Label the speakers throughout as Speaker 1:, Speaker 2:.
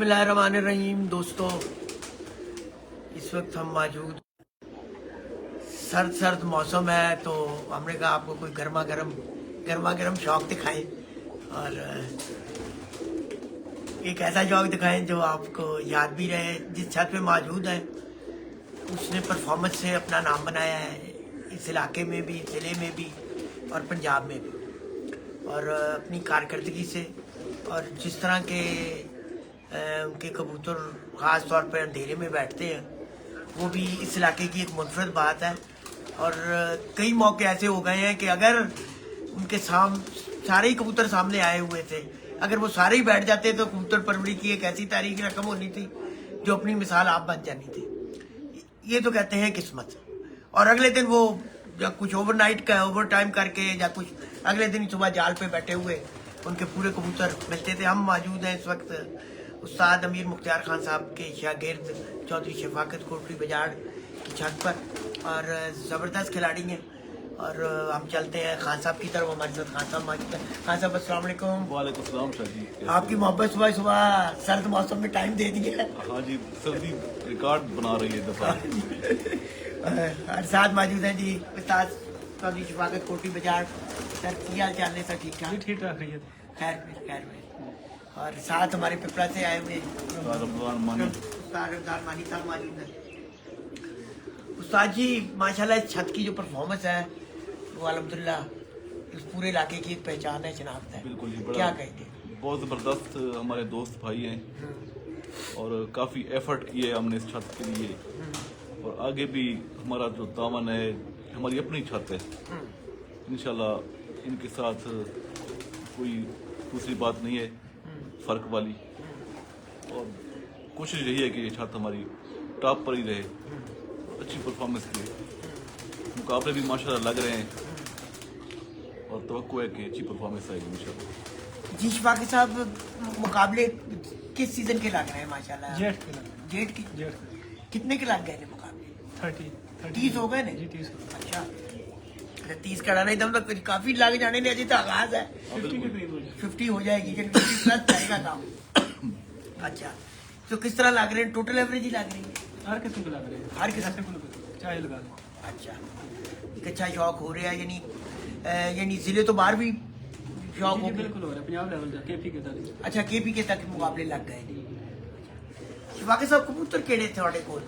Speaker 1: बिस्मिल्लाहिर्रहमानिर्रहीम। दोस्तों, इस वक्त हम मौजूद सर्द मौसम है, तो हमने कहा आपको कोई गर्मा गर्म शौक दिखाएं और एक ऐसा शौक दिखाएं जो आपको याद भी रहे। जिस छत पे मौजूद है उसने परफॉर्मेंस से अपना नाम बनाया है, इस इलाके में भी, ज़िले में भी और पंजाब में भी, और अपनी कारकर्दगी से और जिस तरह के उनके कबूतर ख़ास तौर पर अंधेरे में बैठते हैं, वो भी इस इलाके की एक मुनफरद बात है। और कई मौके ऐसे हो गए हैं कि अगर उनके सारे ही कबूतर सामने आए हुए थे, अगर वो सारे ही बैठ जाते तो कबूतर परवरी की एक ऐसी तारीख रकम होनी थी जो अपनी मिसाल आप बन जानी थी। ये तो कहते हैं किस्मत। और अगले दिन वो जब कुछ ओवरनाइट का ओवर टाइम करके या कुछ अगले दिन सुबह जाल पे बैठे हुए उनके पूरे कबूतर मिलते थे। हम मौजूद हैं इस वक्त उस्ताद अमीर मुख्तार खान साहब के शागिर्द चौधरी शफाकत कोटली बजाड़ की छत पर, और ज़बरदस्त खिलाड़ी हैं। और हम चलते हैं खान साहब की तरफ। हमारे साथ खान साहब मौजूद हैं। खान साहब अस्सलाम वालेकुम।
Speaker 2: वालेकुम सलाम शाह जी।
Speaker 1: आपकी मोहब्बत सुबह सुबह सर्द मौसम में टाइम दे दी है।
Speaker 2: हाँ जी, सर्दी रिकॉर्ड बना रही है दफा।
Speaker 1: और साथ मौजूद हैं जी उस्ताद चौधरी शफाकत कोटली बजाड़। सर की हाल चाल है? सर ठीक ठाक?
Speaker 3: ठीक ठाक रही है।
Speaker 1: खैर में। और साथ हमारे पिपरा से आए हुए
Speaker 2: रमजान मानी
Speaker 1: रमजान मानी साहब मौजूद हैं। उस्ताद जी, माशाल्लाह इस छत की जो परफॉर्मेंस है वो अल्हम्दुलिल्लाह इस पूरे इलाके की एक पहचान है, शनाख्त है।
Speaker 2: बिल्कुल ही बड़ा,
Speaker 1: क्या कहेंगे?
Speaker 2: बहुत ज़बरदस्त हमारे दोस्त भाई हैं और काफ़ी एफर्ट किए हमने इस छत के लिए, और आगे भी हमारा जो दामन है, हमारी अपनी छत है, इंशाल्लाह इनके साथ कोई दूसरी बात नहीं है फ़र्क वाली। और कोशिश यही है कि ये छत हमारी टॉप पर ही रहे, अच्छी परफॉर्मेंस की। मुकाबले भी माशाल्लाह लग रहे हैं और तवक्को है कि अच्छी परफॉर्मेंस आएगी इंशाल्लाह।
Speaker 1: जी शफाकत साहब, मुकाबले किस सीजन के लग रहे हैं? माशाल्लाह
Speaker 3: जेठ के
Speaker 1: जेठ कितने के लग गए ने मुकाबले? 30 हो गए ने
Speaker 3: जी, 30।
Speaker 1: अच्छा, 30 का नहीं दम तक काफी लग जाने ने, अभी तो आगाज है। 50 हो जाएगी, 50 प्लस जाएगा काम। अच्छा, तो किस तरह लग रहे हैं? टोटल एवरेज ही लग रही है?
Speaker 3: हर किस्म के लग रहे हैं,
Speaker 1: हर किस्म
Speaker 3: को चाहे लगा लो।
Speaker 1: अच्छा, एक अच्छा शौक हो रहा है, यानी जिले तो बाहर भी शौक हो गया?
Speaker 3: बिल्कुल हो रहा है, पंजाब लेवल तक, केपी के तक।
Speaker 1: अच्छा, केपी के तक मुकाबले लग गए। शफाकत साहब, कबूतर केड़े थोड़े कोल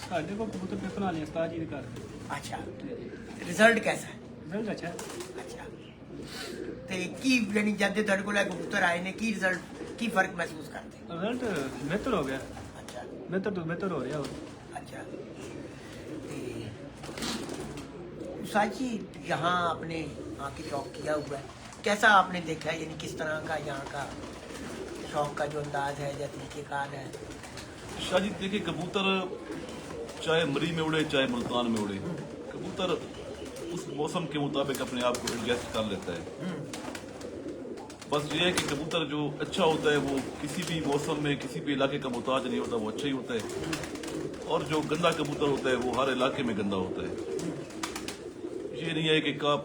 Speaker 3: साढ़े को कबूतर पे फलाने उस्ताद जी ने कर।
Speaker 1: अच्छा, रिजल्ट कैसा है?
Speaker 3: रिजल्ट अच्छा है।
Speaker 1: अच्छा, ते की यानी जब तेरे को कबूतर आए ने की रिजल्ट की फर्क महसूस करते?
Speaker 3: रिजल्ट बेहतर हो गया।
Speaker 1: अच्छा
Speaker 3: बेहतर हो रहा है।
Speaker 1: अच्छा, साची यहाँ आपने आके शौक किया हुआ है, कैसा आपने देखा है? यानी किस तरह का यहाँ का शौक का जो अंदाज है या तरीक़ेकार है?
Speaker 2: शाह जी देखिए, कबूतर चाहे मरी में उड़े चाहे मुल्तान में उड़े, कबूतर उस मौसम के मुताबिक अपने आप को एडजस्ट कर लेता है। बस ये है कि कबूतर जो अच्छा होता है वो किसी भी मौसम में किसी भी इलाके का मोहताज नहीं होता, वो अच्छा ही होता है। और जो गंदा कबूतर होता है वो हर इलाके में गंदा होता है। ये नहीं है कि आप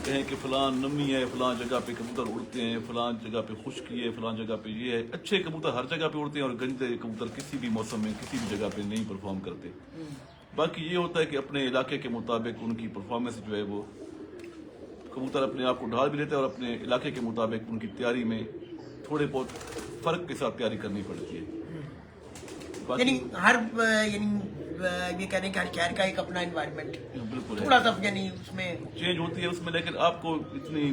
Speaker 2: कहें कि फलान नमी है, फलान जगह पे कबूतर उड़ते हैं, फलान जगह पे खुश्की है, फलान जगह पे ये है। अच्छे कबूतर हर जगह पे उड़ते हैं और गंदे कबूतर किसी भी मौसम में किसी भी जगह पे नहीं परफॉर्म करते। बाकी ये होता है कि अपने इलाके के मुताबिक उनकी परफॉर्मेंस जो है वो कबूतर अपने आप को ढाल भी लेते हैं और अपने इलाके के मुताबिक उनकी तैयारी में थोड़े बहुत फ़र्क के साथ तैयारी करनी पड़ती है।
Speaker 1: यानी हर ये कहने का शहर का एक अपना एनवायरनमेंट
Speaker 2: बिल्कुल
Speaker 1: थोड़ा सा यानी उसमें
Speaker 2: चेंज होती है उसमें, लेकिन आपको इतनी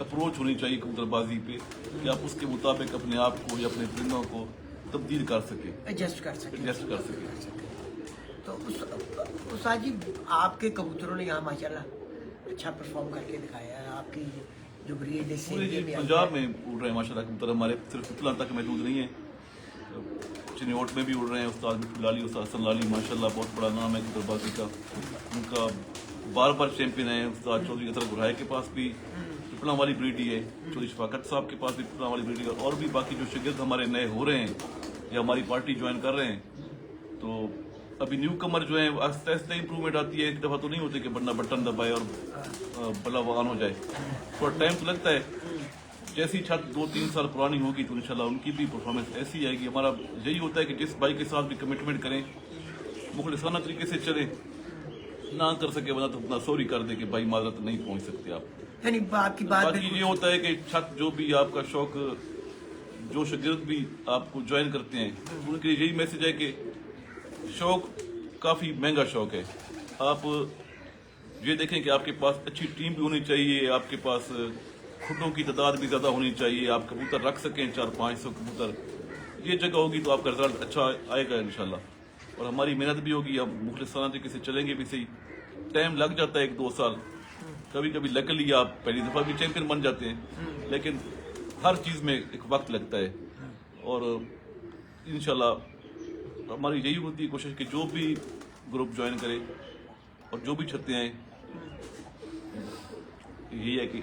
Speaker 2: अप्रोच होनी चाहिए कबूतरबाजी पे कि आप उसके मुताबिक अपने आप को या अपने परिंदों को तब्दील कर सके,
Speaker 1: एडजस्ट कर सके। तो उस जी आपके कबूतरों ने यहाँ माशाल्लाह अच्छा परफॉर्म करके दिखाया है। आपकी जो ब्रीड है
Speaker 2: पूरे पंजाब में उड़ रहे हैं माशाल्लाह कबूतर, हमारे सिर्फ इतना तक महदूद नहीं है, चिन्नौट में भी उड़ रहे हैं। उस्ताद लाली, उस्ताद हसन लाली माशाल्लाह बहुत बड़ा नाम है कबूतरबाजी का, उनका बार चैंपियन है। उस्ताद चौधरी असर गुराए के पास भी पिपला वाली ब्रीड है, चौधरी शफाकत साहब के पास भी पिपला वाली ब्रीड है, और भी बाकी जो शागिर्द हमारे नए हो रहे हैं या हमारी पार्टी ज्वाइन कर रहे हैं, तो अभी न्यू कमर जो है आहिस्ता आहिस्ता इंप्रूवमेंट आती है। एक दफ़ा तो नहीं होती कि बंदा बटन दबाए और बल्ला वगान हो जाए, थोड़ा टाइम तो लगता है। जैसी छत 2-3 साल पुरानी होगी तो इंशाल्लाह उनकी भी परफॉर्मेंस ऐसी आएगी। हमारा यही होता है कि जिस भाई के साथ भी कमिटमेंट करें, मुखलिसाना तरीके से चले, ना कर सके बना तो अपना सॉरी कर दे कि भाई माजरत नहीं पहुंच सकते आप।
Speaker 1: यानी आपकी बात
Speaker 2: बाकी
Speaker 1: बिल्कुल
Speaker 2: ये होता है कि छत जो भी आपका शौक, जो शागिर्द भी आपको ज्वाइन करते हैं उनके लिए यही मैसेज है कि शौक काफ़ी महंगा शौक है। आप ये देखें कि आपके पास अच्छी टीम भी होनी चाहिए, आपके पास खुदों की तादाद भी ज़्यादा होनी चाहिए, आप कबूतर रख सकें 400-500 कबूतर। ये जगह होगी तो आपका रिजल्ट अच्छा आएगा इंशाल्लाह। और हमारी मेहनत भी होगी, हम मुखलिसाना तरीके से चलेंगे भी सही। टाइम लग जाता है 1-2 साल, कभी कभी लकली आप पहली दफ़ा भी चैंपियन बन जाते हैं, लेकिन हर चीज़ में एक वक्त लगता है। और इंशाल्लाह हमारी यही होती है कोशिश कि जो भी ग्रुप ज्वाइन करे और जो भी छतें हैं, यही है कि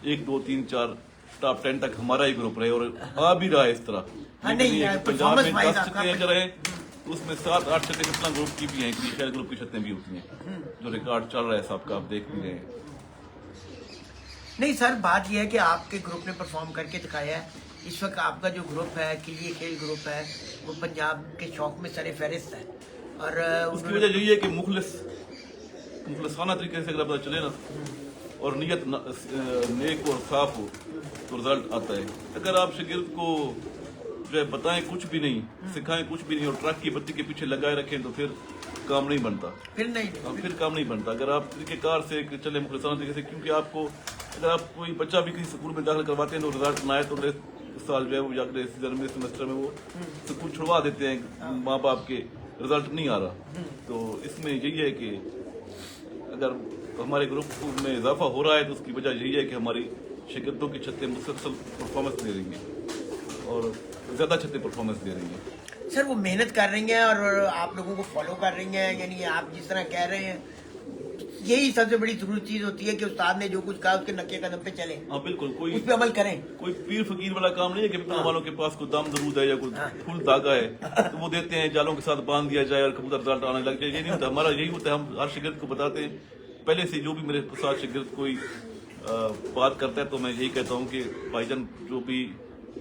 Speaker 2: 1, 2, 3, 4 टॉप 10 तक हमारा ही ग्रुप रहे और आ भी रहा है इस तरह।
Speaker 1: हाँ,
Speaker 2: लेकिन
Speaker 1: नहीं,
Speaker 2: ये
Speaker 1: यार,
Speaker 2: कि पंजाब में
Speaker 1: performance
Speaker 2: 10
Speaker 1: wise
Speaker 2: छतें अगर हैं तो उसमें 7-8 छतें कितना ग्रुप की भी हैं, कि ग्रुप की छतें भी होती हैं, जो रिकॉर्ड चल रहा है सबका, आप देख भी रहे हैं।
Speaker 1: नहीं सर, बात यह है कि आपके ग्रुप ने परफॉर्म करके दिखाया है। इस वक्त आपका जो ग्रुप है, किलिए खेल ग्रुप है, वो पंजाब के शौक में सरे फहरिस्त है। और
Speaker 2: उसकी वजह यही है कि मुखलिसाना तरीके से अगर पता चले ना और नीयत नेक और साफ हो तो रिजल्ट आता है। अगर आप शागिर्द को जो है बताएं कुछ भी नहीं, सिखाएं कुछ भी नहीं और ट्रक की बत्ती के पीछे लगाए रखें तो फिर काम नहीं बनता, फिर काम नहीं बनता। अगर आप तरीकेकार से चले मुखलिसाना तरीके से, क्योंकि आपको अगर आप कोई बच्चा भी किसी स्कूल में दाखिल करवाते हैं तो रिजल्ट ना आए तो अगले साल जो है वो अगले सीजन में, सेमेस्टर में वो स्कूल छुड़वा देते हैं, माँ बाप के रिजल्ट नहीं आ रहा। तो इसमें यही है कि अगर हमारे ग्रुप में इजाफा हो रहा है तो उसकी वजह यही है कि हमारी शागिर्दों की छतें मुसलसल परफॉर्मेंस दे रही हैं और ज़्यादा छतें परफॉर्मेंस दे रही हैं।
Speaker 1: सर वो मेहनत कर रही हैं और आप लोगों को फॉलो कर रही हैं, यानी आप जिस तरह कह रहे हैं, यही सबसे बड़ी जरूरी चीज होती है कि उस्ताद ने जो कुछ कहा उसके नक्के कदम पे चले।
Speaker 2: हाँ बिल्कुल, कोई
Speaker 1: उस पे अमल करें।
Speaker 2: कोई पीर फकीर वाला काम नहीं है कि पिपला वालों के पास कोई दाम दरूद है या कोई फूल धागा है तो वो देते हैं, जालों के साथ बांध दिया जाए और कबूतर रिजल्ट आने लग जाए। ये नहीं होता, हमारा यही होता है, हम हर शागिर्द को बताते हैं पहले से। जो भी मेरे साथ शागिर्द कोई बात करता है तो मैं यही कहता हूँ कि भाईजान जो भी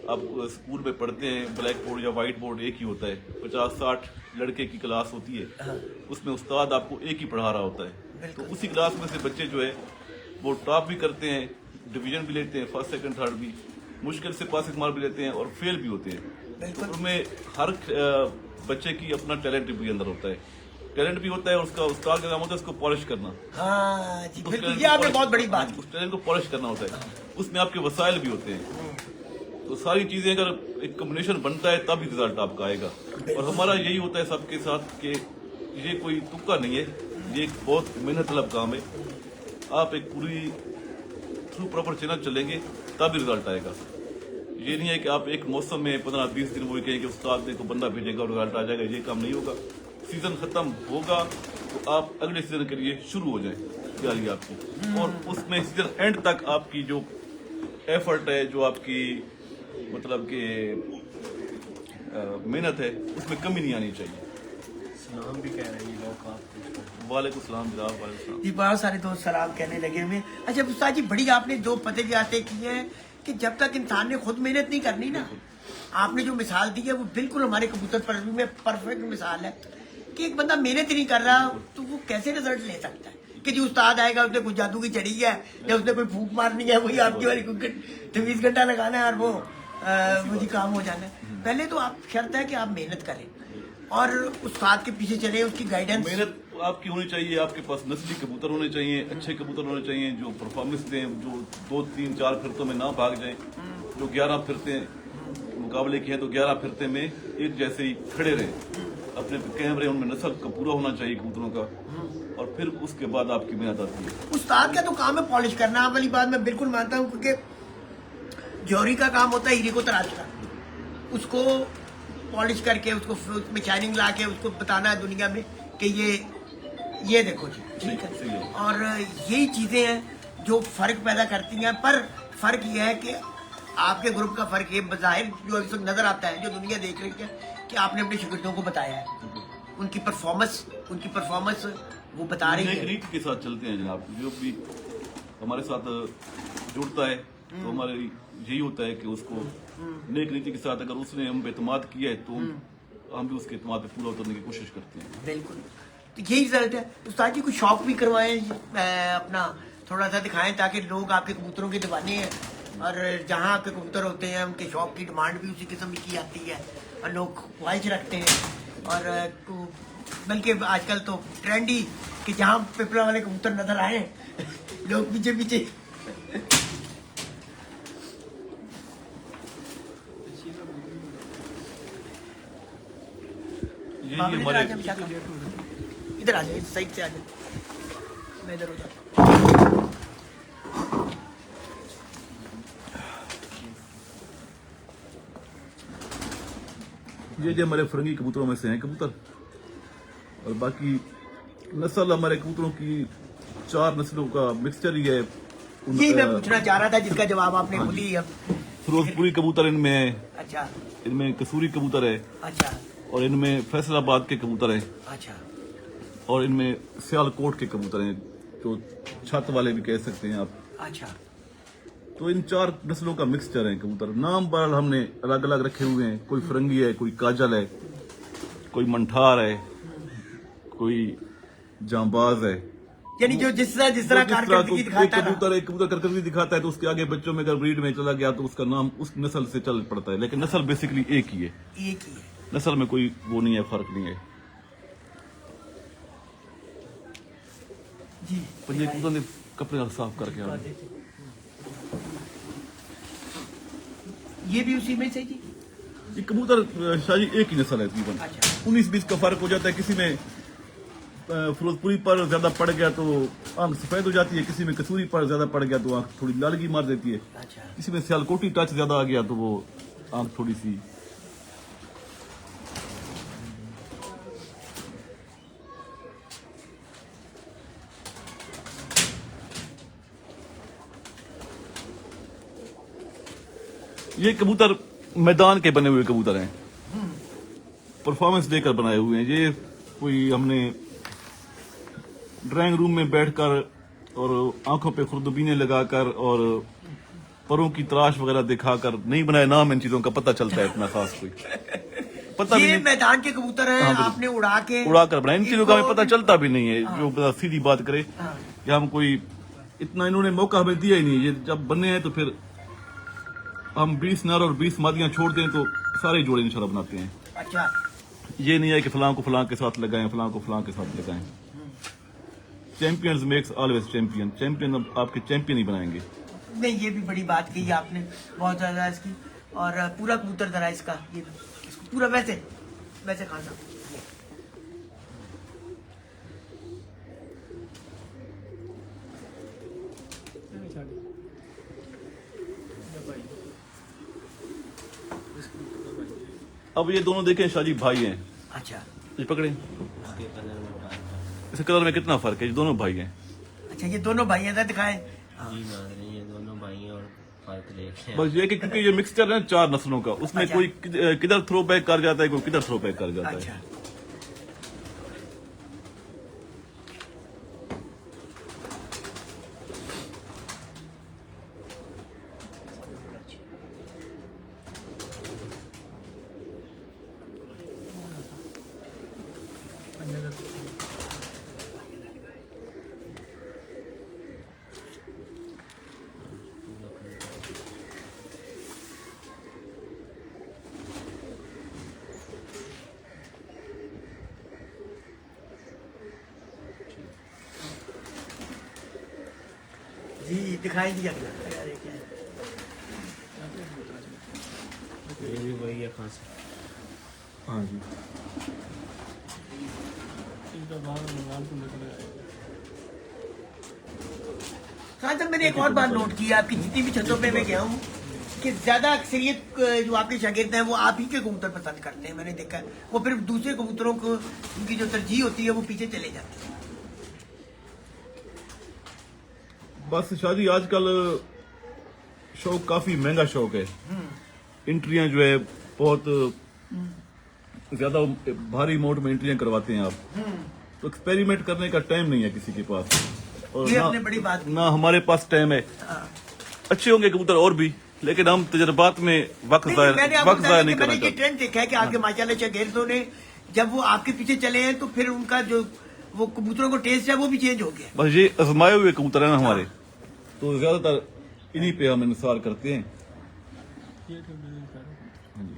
Speaker 2: आप स्कूल में पढ़ते हैं, ब्लैक बोर्ड या वाइट बोर्ड एक ही होता है। 50-60 लड़के की क्लास होती है, उसमें उस्ताद आपको एक ही पढ़ा रहा होता है। तो उसी क्लास में से बच्चे जो है वो टॉप भी करते हैं, डिवीजन भी लेते हैं, फर्स्ट सेकंड थर्ड भी, मुश्किल से पासिंग मार्क भी लेते हैं और फेल भी होते हैं। तो उनमें हर बच्चे की अपना टैलेंट भी अंदर होता है, टैलेंट भी होता है और उसका उस्ताद का काम होता है उसको पॉलिश करना।
Speaker 1: हाँ जी, बिल्कुल, ये आपने बहुत बड़ी बात।
Speaker 2: उस टैलेंट को पॉलिश करना होता है, उसमें आपके वसाइल भी होते हैं। तो सारी चीजें अगर एक कॉम्बिनेशन बनता है तब ही रिजल्ट आपका आएगा। और हमारा यही होता है सबके साथ कि ये कोई तुक्का नहीं है, ये एक बहुत मेहनत तलब काम है। आप एक पूरी थ्रू प्रॉपर चैनल चलेंगे तब ही रिजल्ट आएगा। ये नहीं है कि आप एक मौसम में 15-20 दिन वो कहें कि उस्ताद ने को बंदा भेजेगा और रिजल्ट आ जाएगा, ये काम नहीं होगा। सीजन खत्म होगा तो आप अगले सीजन के लिए शुरू हो जाए तैयारी आपकी, और उसमें सीजन एंड तक आपकी जो एफर्ट है, जो आपकी मतलब कि मेहनत है, उसमें कमी नहीं आनी चाहिए।
Speaker 3: सलाम भी कह रहे हैं लोग आपको।
Speaker 2: वालेकुम सलाम जनाब, वालेकुम सलाम।
Speaker 1: जी, बहुत सारे दोस्त सलाम कहने लगे हुए। अच्छा उस्ताद जी, बड़ी आपने जो पते जाते किए हैं कि जब तक इंसान ने खुद मेहनत नहीं करनी ना, आपने जो मिसाल दी है वो बिल्कुल हमारे कबूतर परवरी में परफेक्ट मिसाल है कि एक बंदा मेहनत ही नहीं कर रहा तो वो कैसे रिजल्ट ले सकता है। कि जो उस्ताद आएगा उसने कुछ जादू की चढ़ी है या उसने कोई फूंक मारनी है, वही आपकी वाली 20 घंटा लगाना है और वो मुझे काम हो जाना है। पहले तो आप शर्त है कि आप मेहनत करें और उस्ताद के पीछे चले, उसकी गाइडेंस।
Speaker 2: मेहनत आपकी होनी चाहिए, आपके पास नस्ली कबूतर होने चाहिए, अच्छे कबूतर होने चाहिए जो परफॉर्मेंस दें, जो 2-3-4 फिरतों में ना भाग जाएं, जो 11 फिरते मुकाबले की हैं तो 11 फिरते में एक जैसे ही खड़े रहें। अपने कैमरे उनमें नस्ल का पूरा होना चाहिए कबूतरों का, और फिर उसके बाद आपकी मेहनत आती है।
Speaker 1: उस्ताद का तो काम है पॉलिश करना, वाली बात मैं बिल्कुल मानता हूँ, क्योंकि जौहरी का काम होता है हीरे को तराशना, उसको पॉलिश करके उसको उसमें शाइनिंग ला के उसको बताना है दुनिया में कि ये देखो जी, ठीक है। और यही चीजें हैं जो फर्क पैदा करती हैं। पर फर्क यह है कि आपके ग्रुप का फर्क है बज़ाहिर जो इस वक्त नजर आता है, जो दुनिया देख रही है, कि आपने अपने शागिर्दों को बताया है, उनकी परफॉर्मेंस वो बता रही है।
Speaker 2: रीत के साथ चलते हैं जनाब, जो भी हमारे साथ जुड़ता है तो हमारे यही होता है कि उसको नेक नीति के साथ अगर उसने हम पे एतमाद किया है तो हम भी उसके एतमाद पे पूरा उतरने की कोशिश करते हैं।
Speaker 1: बिल्कुल, तो यही रिजल्ट है। उस्ताद जी कुछ शौक भी करवाएं, अपना थोड़ा सा दिखाएं ताकि लोग आपके कबूतरों के दीवाने हैं, और जहाँ आपके कबूतर होते हैं उनके शौक की डिमांड भी उसी किस्म की आती है और लोग ख्वाहिश रखते हैं। और बल्कि आजकल तो ट्रेंड ही कि जहाँ पिपला वाले कबूतर नजर आए लोग पीछे पीछे।
Speaker 2: यही हमारे
Speaker 1: इधर आ जाए, इस साइड से आ जाए, मैं इधर हो जाता।
Speaker 2: ये जो हमारे फरंगी कबूतरों में से हैं कबूतर, और बाकी नस्ल हमारे कबूतरों की 4 नस्लों का मिक्सचर ही है।
Speaker 1: यही मैं पूछना चाह रहा था जिसका जवाब आपने खुद ही अब।
Speaker 2: फिरोजपुरी कबूतर इनमें है,
Speaker 1: अच्छा
Speaker 2: इनमें कसूरी कबूतर है,
Speaker 1: अच्छा
Speaker 2: और इनमें फैसलाबाद के कबूतर हैं,
Speaker 1: अच्छा
Speaker 2: और इनमें सियालकोट के कबूतर हैं जो छत वाले भी कह सकते हैं आप।
Speaker 1: अच्छा।
Speaker 2: तो इन 4 नस्लों का मिक्सचर है कबूतर। नाम बहरहाल हमने अलग अलग रखे हुए हैं, कोई फरंगी है, कोई काजल है, कोई मंठार है, कोई जांबाज है।
Speaker 1: यानी जो जिस तरह कारकर्दगी दिखाता है ना।
Speaker 2: एक कबूतर कारकर्दगी दिखाता है तो उसके आगे बच्चों में अगर ब्रीड में चला गया तो उसका नाम उस नस्ल से चल पड़ता है, लेकिन नस्ल बेसिकली एक ही है,
Speaker 1: एक ही है।
Speaker 2: नस्ल में कोई वो नहीं है, फर्क नहीं है।
Speaker 1: जी
Speaker 2: पर ये कबूतर ने कपड़े साफ करके आ
Speaker 1: ये भी उसी में से जी।
Speaker 2: ये कबूतर शाही एक ही नस्ल है तकरीबन।
Speaker 1: अच्छा।
Speaker 2: 19-20 का फर्क हो जाता है। किसी में फिरोजपुरी पर ज्यादा पड़ गया तो आंख सफेद हो जाती है, किसी में कसूरी पर ज्यादा पड़ गया तो आंख थोड़ी लालगी मार देती है,
Speaker 1: अच्छा
Speaker 2: किसी में सियालकोटी टच ज्यादा आ गया तो वो आंख थोड़ी सी। ये कबूतर मैदान के बने हुए कबूतर हैं, परफॉर्मेंस देकर बनाए हुए हैं। ये कोई हमने ड्राइंग रूम में बैठकर और आंखों पे खुर्दबीने लगाकर और परों की तराश वगैरह दिखाकर नहीं बनाए। नाम इन चीजों का पता चलता है इतना खास कोई पता भी
Speaker 1: ये
Speaker 2: नहीं।
Speaker 1: मैदान के कबूतर हैं,
Speaker 2: हाँ,
Speaker 1: आपने उड़ा
Speaker 2: कर बनाए। इन चीजों का हमें पता चलता भी नहीं है। जो बड़ा सीधी बात करे
Speaker 1: हाँ।
Speaker 2: कि हम कोई इतना इन्होंने मौका हमें दिया ही नहीं। ये जब बने हैं तो फिर हम 20 नर और 20 मादियां छोड़ दें तो सारे जोड़े इंशाल्लाह बनाते हैं।
Speaker 1: अच्छा।
Speaker 2: ये नहीं है कि फलां को फलां के साथ लगाएं, फलां को फलां के साथ लगाएं। Champions makes always champion. Champion आपके चैंपियन ही बनाएंगे।
Speaker 1: नहीं, ये भी बड़ी बात कही आपने बहुत ज्यादा इसकी। और पूरा कबूतर जरा इसका, ये इसको पूरा वैसे वैसे खाना।
Speaker 2: अब ये दोनों देखें शाजी भाई हैं।
Speaker 1: अच्छा
Speaker 2: ये पकड़े,
Speaker 3: उसके कलर में बात है।
Speaker 2: इस कलर में कितना फर्क है। ये दोनों भाई हैं।
Speaker 1: अच्छा, ये दोनों भाई हैं, दिखाएं।
Speaker 3: जी नाज़रीन, ये दोनों भाई हैं और फर्क देखें।
Speaker 2: बस ये कि क्योंकि ये मिक्सचर है 4 नस्लों का, उसमें
Speaker 1: अच्छा।
Speaker 2: कोई किधर थ्रो बैक कर जाता है, कोई किधर थ्रो बैक कर जाता है।
Speaker 1: अच्छा। जी दिखाई दिया। अरे क्या है?
Speaker 3: ये भी वही है खास।
Speaker 2: हाँ जी।
Speaker 1: हाँ, तो मैंने एक और बात नोट की, आपकी जितनी भी छतों पे मैं गया हूँ कि ज्यादा अक्सरियत जो आपके शागिर्द हैं वो आप ही के कबूतर पसंद करते हैं। मैंने देखा है वो फिर दूसरे कबूतरों को उनकी जो तरजीह होती है वो पीछे चले जाते हैं।
Speaker 2: बस शादी आजकल शौक काफी महंगा शौक है। एंट्रियां जो है बहुत ज्यादा भारी अमाउंट में एंट्रियां करवाते हैं आप, तो एक्सपेरिमेंट करने का टाइम नहीं है किसी के पास। और
Speaker 1: ये आपने बड़ी बात
Speaker 2: ना हमारे पास टाइम है।
Speaker 1: हाँ।
Speaker 2: अच्छे होंगे कबूतर और भी, लेकिन हम तजर्बात में वक्त
Speaker 1: नहीं,
Speaker 2: ज़ाया
Speaker 1: मैंने आपको
Speaker 2: वक्त
Speaker 1: बताया
Speaker 2: ज़ाया
Speaker 1: कि
Speaker 2: नहीं करना
Speaker 1: मैंने ये
Speaker 2: चाहते।
Speaker 1: ट्रेंड देखा है कि आपके माशाल्लाह शागिर्दों ने जब वो आपके पीछे चले हैं तो फिर उनका जो वो कबूतरों को टेस्ट है वो भी चेंज हो गया।
Speaker 2: बस ये आजमाए हुए कबूतर है ना हमारे, तो ज्यादातर इन्हीं पे हम इंतजार करते हैं। हाँ जी।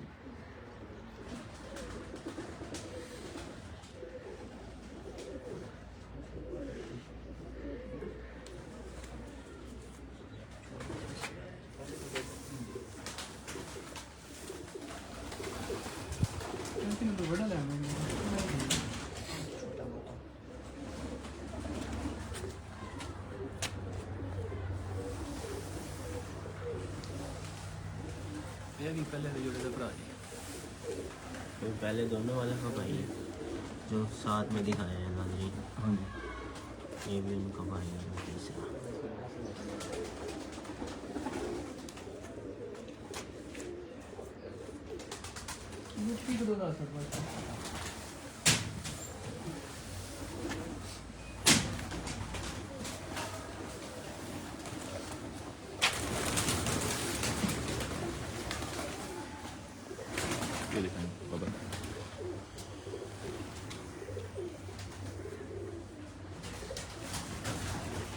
Speaker 3: तो पहले दोनों वाले का भाई है जो साथ में दिखाए हैं नाजरीन,
Speaker 2: हाँ जी।
Speaker 3: ये भी उनका भाई है तीसरा।
Speaker 2: ये देखें बाबा।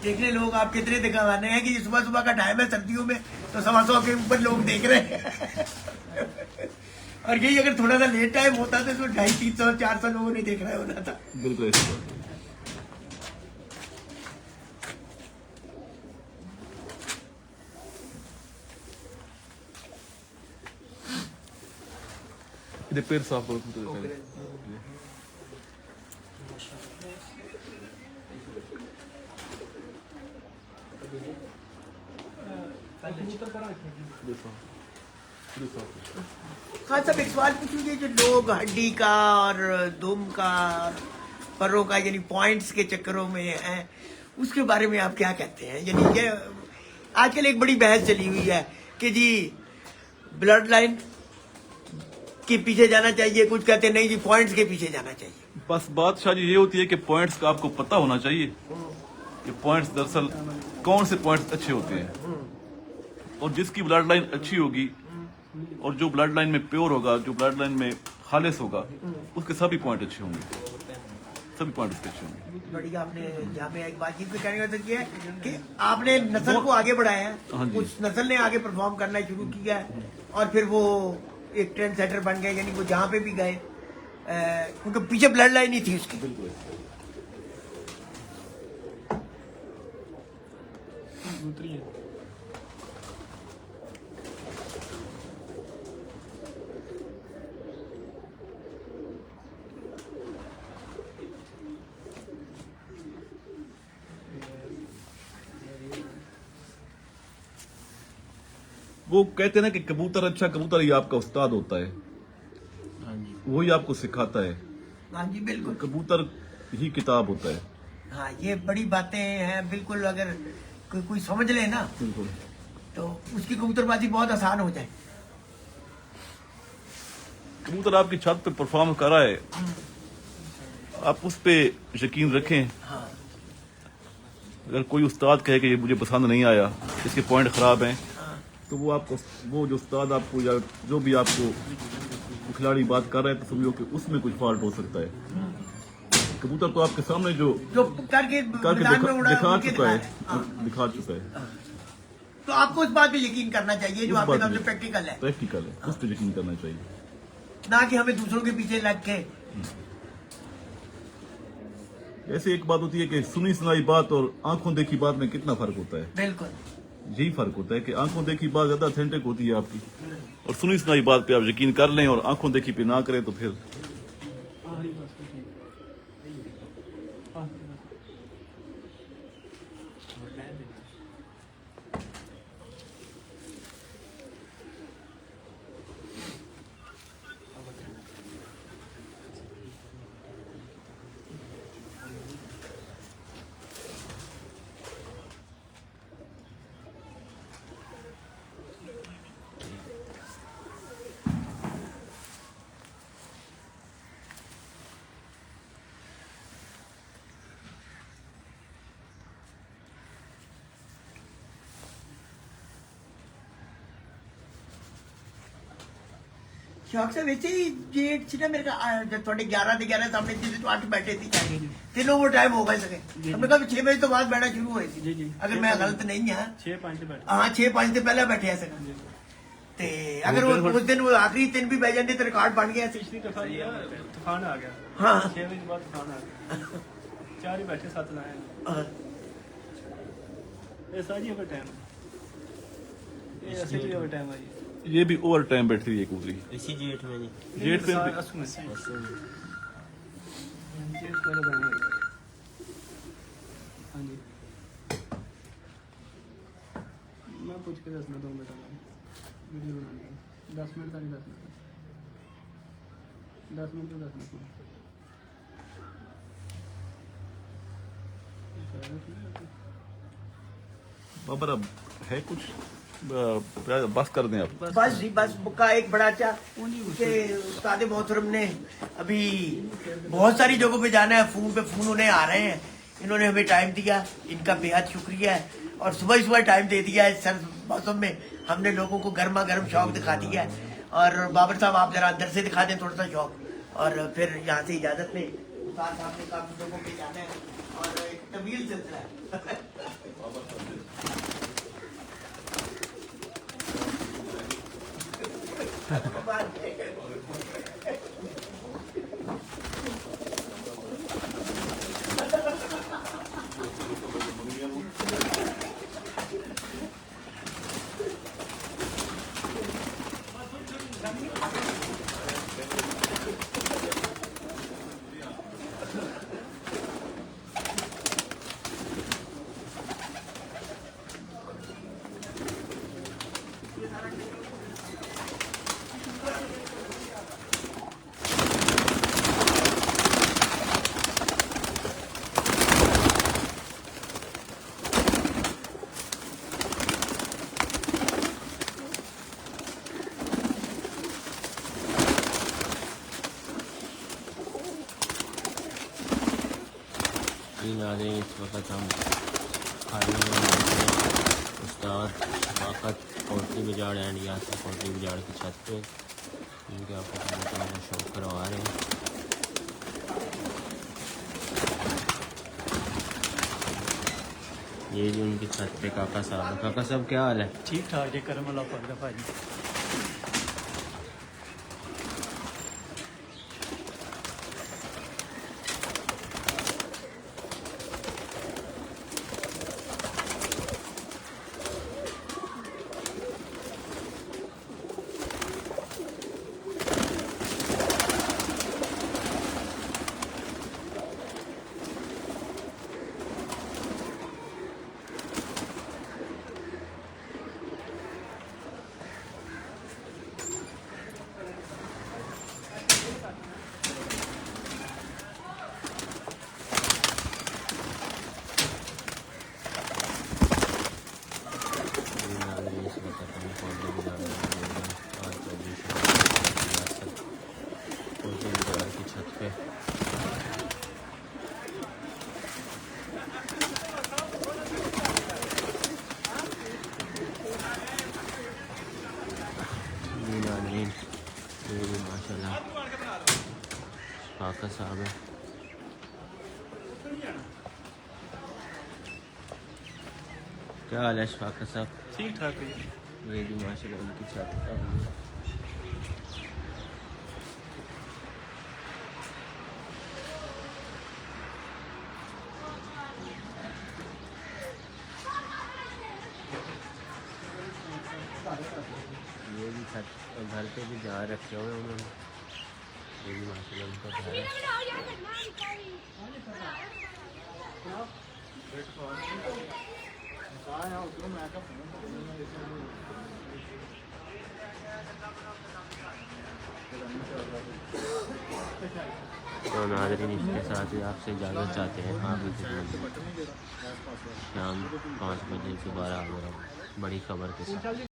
Speaker 1: देखने लोग आप कितने दिखाने हैं कि सुबह सुबह का टाइम है सर्दियों में तो 125 के ऊपर लोग देख रहे हैं। और यही अगर थोड़ा सा लेट टाइम होता तो 250, 300, 400 लोगों ने देख रहा होना था।
Speaker 2: बिल्कुल ऐसी बात है। इधर पैर साफ करो कबूतर का।
Speaker 1: हाँ साहब, एक सवाल पूछूंगी, जो लोग हड्डी का और दुम का और परों का यानी पॉइंट्स के चक्करों में हैं, उसके बारे में आप क्या कहते हैं? यानी ये आजकल एक बड़ी बहस चली हुई है कि जी ब्लड लाइन के पीछे जाना चाहिए, कुछ कहते हैं नहीं जी पॉइंट्स के पीछे जाना चाहिए।
Speaker 2: बस बात शादी ये होती है कि पॉइंट्स का आपको पता होना चाहिए कि पॉइंट्स दरअसल कौन से पॉइंट्स अच्छे होते हैं, और जिसकी ब्लड लाइन अच्छी होगी और जो ब्लड लाइन में प्योर होगा, जो ब्लड लाइन में खालिस होगा, उसके सभी पॉइंट अच्छे होंगे, सभी पॉइंट उसके अच्छे होंगे।
Speaker 1: बढ़िया। आपने यहाँ पे एक बातचीत पे कहने का मतलब ये है कि आपने नस्ल को आगे बढ़ाया
Speaker 2: हाँ
Speaker 1: है,
Speaker 2: जी।
Speaker 1: उस नस्ल ने आगे परफॉर्म करना शुरू किया है और फिर वो एक ट्रेंड सेटर बन गए, यानी वो जहाँ पे भी गए उनके पीछे ब्लड लाइन ही थी उसकी।
Speaker 2: बिल्कुल। वो कहते हैं ना कि कबूतर अच्छा कबूतर ही आपका उस्ताद होता है,
Speaker 3: हाँ जी।
Speaker 2: वही आपको सिखाता है।
Speaker 1: हाँ जी बिल्कुल।
Speaker 2: कबूतर ही किताब होता है।
Speaker 1: हाँ, ये बड़ी बातें हैं बिल्कुल। अगर कोई समझ ले ना
Speaker 2: बिल्कुल।
Speaker 1: तो उसकी कबूतरबाजी बहुत आसान हो जाए।
Speaker 2: कबूतर आपकी छत पे परफॉर्म कर रहा है, आप उस पे यकीन रखें।
Speaker 1: हाँ
Speaker 2: अगर कोई उस्ताद कहे कि ये मुझे पसंद नहीं आया, इसके पॉइंट खराब हैं,
Speaker 1: हाँ
Speaker 2: तो वो आपको, वो जो उस्ताद आपको या जो भी आपको खिलाड़ी बात कर रहे हैं, तो समझो कि उसमें कुछ फॉल्ट हो सकता है। कबूतर तो आपके सामने जो
Speaker 1: जो करके मैदान में उड़ा
Speaker 2: दिखा
Speaker 1: उनके
Speaker 2: चुका है,
Speaker 1: दिखा है। हाँ।
Speaker 2: दिखा चुका है।
Speaker 1: तो आपको उस बात पे यकीन करना चाहिए जो
Speaker 2: उस
Speaker 1: आपके
Speaker 2: बात
Speaker 1: सामने
Speaker 2: पे-
Speaker 1: प्रैक्टिकल है,
Speaker 2: प्रैक्टिकल है, उस पर यकीन करना चाहिए।
Speaker 1: ना कि हमें दूसरों के पीछे लग के।
Speaker 2: ऐसे एक बात होती है कि सुनी सुनाई बात और आंखों देखी बात में कितना फर्क होता है।
Speaker 1: बिल्कुल।
Speaker 2: यही फर्क होता है कि आंखों देखी बात ज्यादा ऑथेंटिक होती है आपकी, और सुनी सुनाई बात पे आप यकीन कर लें और आंखों देखी पे ना करें तो फिर
Speaker 1: ਸ਼ੌਕ ਸੇ ਵਿੱਚ ਹੀ ਜੇਠ ਸੀ ना मेरे का जब थोड़े 11 ਦੇ 11 ਸਾਹਮਣੇ ਸੀ तो 8 बैठे थी जाके तीनों वो टाइम हो गए सके हमने कहा 6 बजे तो बाद बैठना शुरू हुए
Speaker 4: जी, जी।
Speaker 1: थी अगर मैं गलत नहीं है
Speaker 4: 6-5 ਤੇ ਬੈਠੇ
Speaker 1: हाँ 6-5 से पहले बैठे हैं सके ਤੇ अगर वो उस दिन वो आखिरी दिन भी बह जाते तो रिकॉर्ड बन गया
Speaker 4: ਪਿਛਲੀ ਦਫਾ ਜੀ ਤੂਫਾਨ ਆ ਗਿਆ
Speaker 1: हाँ
Speaker 4: 6 ਵਜੇ ਬਾਅਦ ਤੂਫਾਨ ਆ ਗਿਆ 4 ਹੀ ਬੈਠੇ 7 ਲਾਏ
Speaker 1: हाँ।
Speaker 4: ਇਹ ਸਾਜੀ ਓਵਰ ਟਾਈਮ ਇਹ ਅਸੀਂ ਵੀ ਓਵਰ ਟਾਈਮ ਆ ਜੀ
Speaker 2: ये भी ओवर टाइम बैठी हुई है कबूतरी
Speaker 3: इसी जेठ में जी
Speaker 2: जेठ पे
Speaker 4: असू में
Speaker 3: परसों में।
Speaker 4: जेठ वाला बना है हाँ जी मैं पूछ के दसना 2 मिनट वीडियो बनानी 10 मिनट तक 10 मिनट तो 10 मिनट
Speaker 2: बाबर अब है कुछ बस कर दें आप
Speaker 1: बस जी बस का एक बड़ा अच्छा कि उस्ताद मोहतरम ने अभी बहुत सारी जगहों पे जाना है फोन पे फोन उन्हें आ रहे हैं इन्होंने हमें टाइम दिया इनका बेहद शुक्रिया है और सुबह सुबह टाइम दे दिया है सर मौसम में हमने लोगों को गर्मा गर्म शौक दिखा दिया है और बाबर साहब आप जरा अंदर से दिखा दें थोड़ा सा शौक और फिर यहाँ से इजाजत लें उस्ताद साहब ने काफी जगहों पे जाना है और एक तवील सिलसिला है
Speaker 3: नादे इस वक्त हम खाने में उस्ताद शफाकत पोल्ट्री बाजार एंड यासर पोल्ट्री बाजार की छत पे इनके आपको खाने का शौक करवा रहे हैं। ये जो उनकी छत पे काका साहब, काका साहब क्या हाल है?
Speaker 4: ठीक ठाक जी करम अल्लाह फजल भाजी
Speaker 3: माशाल्लाह काका साहब है। क्या हाल है शफाकत साहब?
Speaker 4: ठीक ठाक है
Speaker 3: ये भी माशाल्लाह उनकी छत का व्यू है। ये भी छत घर पे भी ध्यान रखे हुए उन्होंने, ये भी माशाल्लाह उनका घर है। तो नाज़रीन इसके साथ ही आपसे इजाज़त चाहते हैं। आप शाम 5 बजे दोबारा बड़ी खबर के साथ।